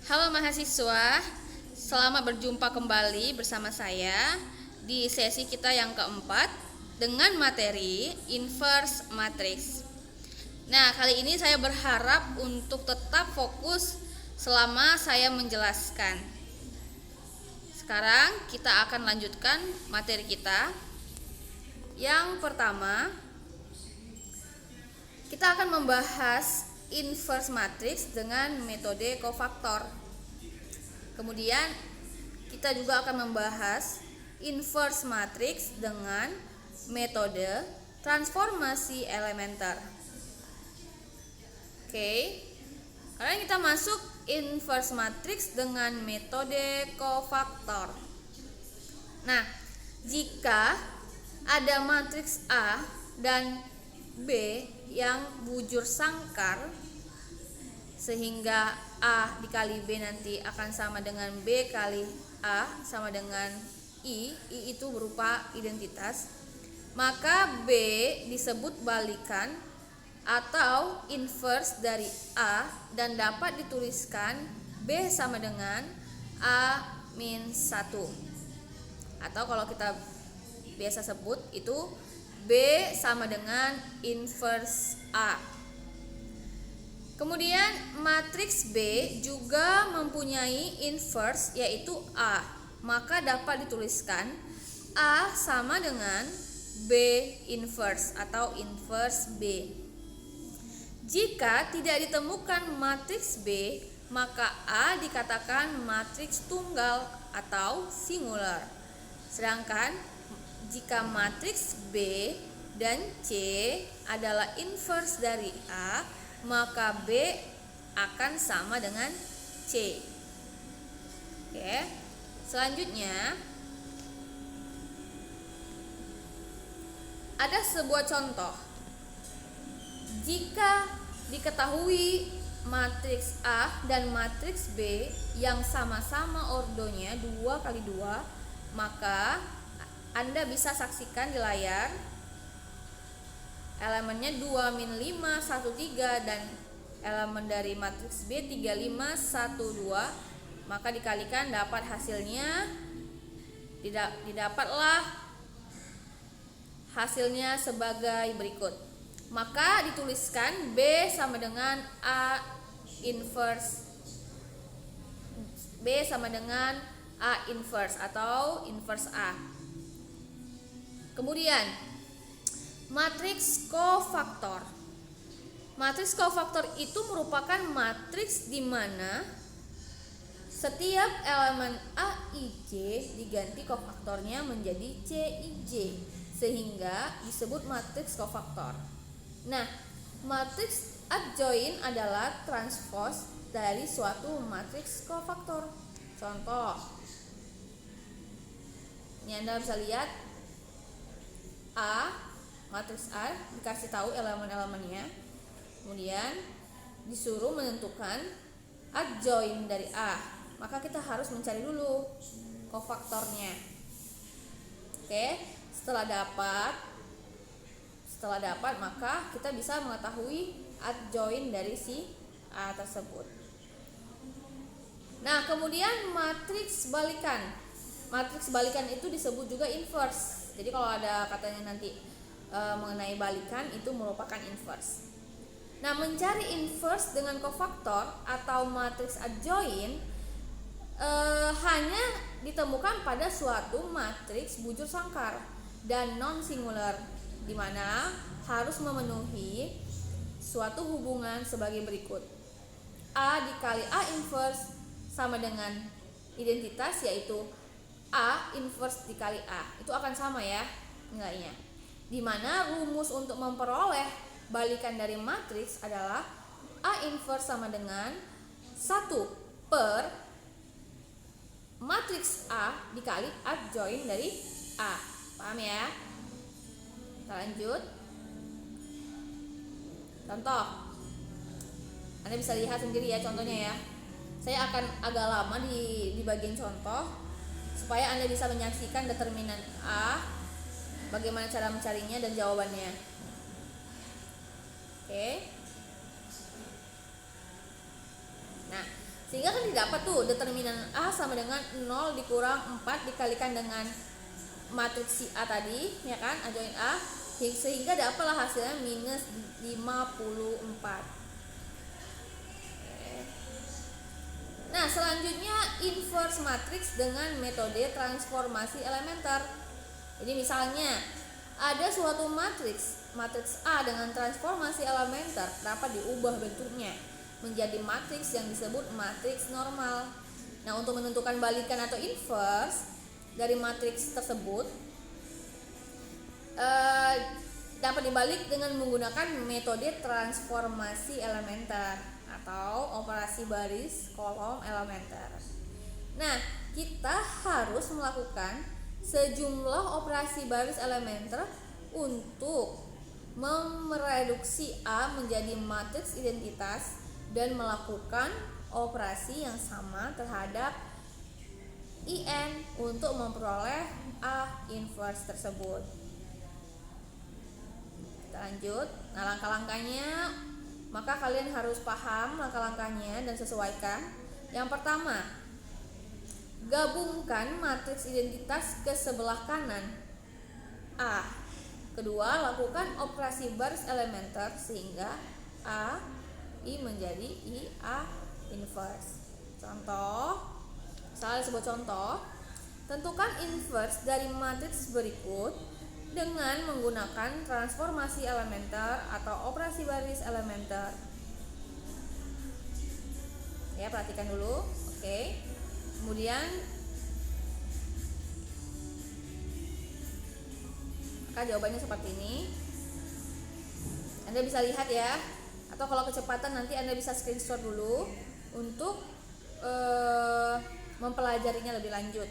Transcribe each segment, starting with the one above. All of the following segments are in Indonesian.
Halo mahasiswa, selamat berjumpa kembali bersama saya di sesi kita yang keempat dengan materi inverse matrix. Nah, kali ini saya berharap untuk tetap fokus selama saya menjelaskan. Sekarang kita akan lanjutkan materi kita. Yang pertama, kita akan membahas inverse matrix dengan metode kofaktor. Kemudian kita juga akan membahas inverse matrix dengan metode transformasi elementer. Oke. Sekarang kita masuk inverse matrix dengan metode kofaktor. Nah, jika ada matriks A dan B yang bujur sangkar sehingga A dikali B nanti akan sama dengan B kali A sama dengan I itu berupa identitas, maka B disebut balikan atau inverse dari A dan dapat dituliskan B sama dengan A min 1, atau kalau kita biasa sebut itu B sama dengan inverse A. Kemudian matriks B juga mempunyai inverse yaitu A, maka dapat dituliskan A sama dengan B inverse atau inverse B. Jika tidak ditemukan matriks B, maka A dikatakan matriks tunggal atau singular. Sedangkan jika matriks B dan C adalah inverse dari A, maka B akan sama dengan C. Oke. Selanjutnya ada sebuah contoh. Jika diketahui matriks A dan matriks B yang sama-sama ordonya 2 kali 2, maka Anda bisa saksikan di layar elemennya 2 min 5 1 3 dan elemen dari matriks B 3 5 1 2, maka dikalikan dapat hasilnya, didapatlah hasilnya sebagai berikut. Maka dituliskan B sama dengan A inverse, B sama dengan A inverse atau inverse A. Kemudian matriks kofaktor. Matriks kofaktor itu merupakan matriks di mana setiap elemen Aij diganti kofaktornya menjadi Cij sehingga disebut matriks kofaktor. Nah, matriks adjoin adalah transpose dari suatu matriks kofaktor. Contoh, ini Anda bisa lihat A, matriks A dikasih tahu elemen-elemennya, kemudian disuruh menentukan adjoin dari A, maka kita harus mencari dulu kofaktornya. Oke, setelah dapat maka kita bisa mengetahui adjoin dari si A tersebut. Nah, kemudian matriks balikan. Matriks balikan itu disebut juga inverse. Jadi kalau ada katanya nanti mengenai balikan itu merupakan inverse. Nah, mencari inverse dengan kofaktor atau matriks adjoin hanya ditemukan pada suatu matriks bujur sangkar dan non singular, di mana harus memenuhi suatu hubungan sebagai berikut. A dikali A inverse sama dengan identitas yaitu A inverse dikali A, itu akan sama ya nilainya. Di mana rumus untuk memperoleh balikan dari matriks adalah A inverse sama dengan 1 per matriks A dikali adjoin dari A. Paham ya? Kita lanjut. Contoh, Anda bisa lihat sendiri ya contohnya ya. Saya akan agak lama di bagian contoh supaya Anda bisa menyaksikan determinan A, bagaimana cara mencarinya dan jawabannya. Oke. Nah, Sehingga kan didapat tuh determinan A sama dengan 0 dikurang 4 dikalikan dengan matriks si A tadi, ya kan, A join A, sehingga dapatlah hasilnya minus 54. Nah, selanjutnya inverse matriks dengan metode transformasi elementer. Jadi misalnya ada suatu matriks A dengan transformasi elementer dapat diubah bentuknya menjadi matriks yang disebut matriks normal. Nah, untuk menentukan balikan atau inverse dari matriks tersebut dapat dibalik dengan menggunakan metode transformasi elementer atau operasi baris kolom elementer. Nah, kita harus melakukan sejumlah operasi baris elementer untuk mereduksi A menjadi matriks identitas dan melakukan operasi yang sama terhadap IN untuk memperoleh A inverse tersebut. Kita lanjut. Nah, langkah-langkahnya, maka kalian harus paham langkah-langkahnya dan sesuaikan. Yang pertama, gabungkan matriks identitas ke sebelah kanan A. Kedua, lakukan operasi baris elementer sehingga A I menjadi I A inverse. Contoh, misalnya sebuah contoh, tentukan inverse dari matriks berikut dengan menggunakan transformasi elementer atau operasi baris elementer. Ya, perhatikan dulu. Oke. Kemudian maka jawabannya seperti ini. Anda bisa lihat ya. Atau kalau kecepatan nanti Anda bisa screenshot dulu untuk mempelajarinya lebih lanjut.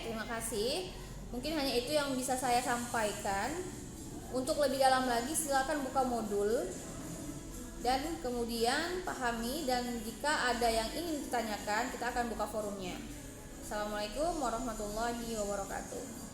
Terima kasih. Mungkin hanya itu yang bisa saya sampaikan. Untuk lebih dalam lagi silakan buka modul dan kemudian pahami, dan jika ada yang ingin ditanyakan kita akan buka forumnya. Assalamualaikum warahmatullahi wabarakatuh.